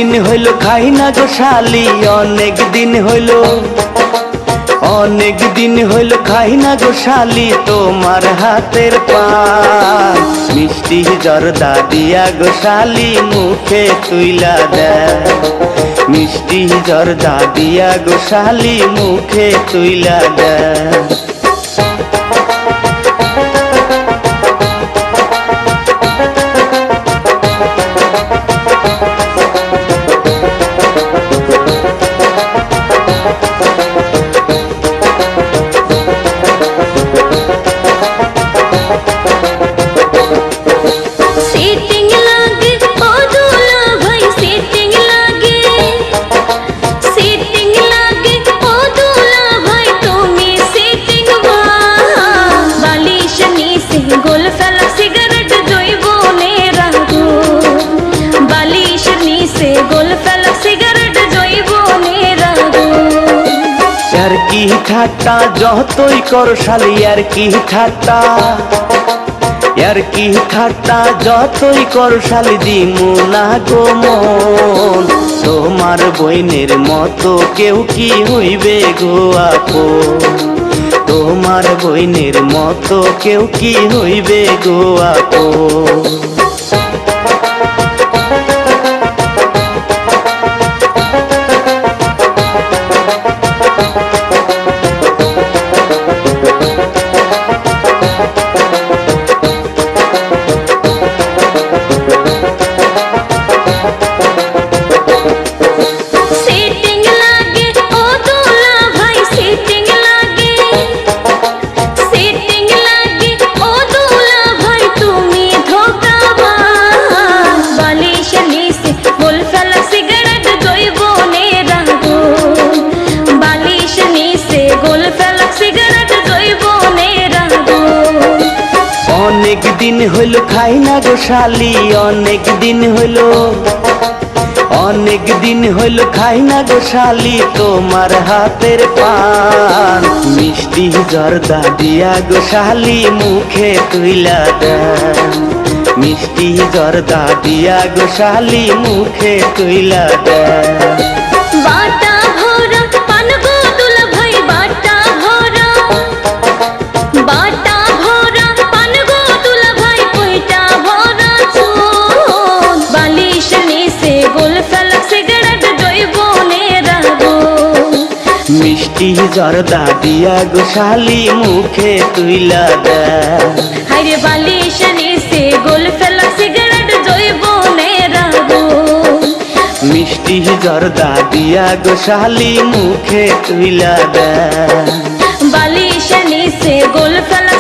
দিন হইল খাই না গো শালি, অনেক দিন হইল, অনেক দিন হইল খাই না গো শালি তোমার হাতের পান। মিষ্টি জর্দা দিয়া গো শালি মুখে তুইলা দেয়, মিষ্টি জর্দা দিয়া গো শালি মুখে তুইলা দেয়। यार की ठाट्टा যতই করো শালি, यार की ঠাট্টা, यार की ঠাট্টা যতই করো শালি দিমু না গো মন। তোমার বইনের মতো কেউ কি হইবে গো আপন, তোমার বইনের মতো কেউ কি হইবে গো আপন। অনেক দিন হইল খাই না গো শালি, অনেক দিন হইল, অনেক দিন হইল খাই না গো শালি তোমার হাতের পান। মিষ্টি জর্দা দিয়া গো শালি মুখে তুইলা দেয়, মিষ্টি জর্দা দিয়া গো শালি মুখে তুইলা দেয়। বাটা ভরা পান গো দুলা ভাই, বাটা ভরা, বাটা ভরা পান গো দুলা ভাই, কইটা ভরা চুন। বালিশ নিচে গোল ফেলা সিগারেট জৈবনের আগুন। মিষ্টি জর্দা দিয়া গো শালি মুখে তুইলা দেয়, হায়রে বালিশ নিচে গোল ফেলা সিগারেট জৈবনের আগুন। মিষ্টি জর্দা দিয়া গো শালি মুখে তুইলা দেয়, বালিশ নিচে গোল ফেলা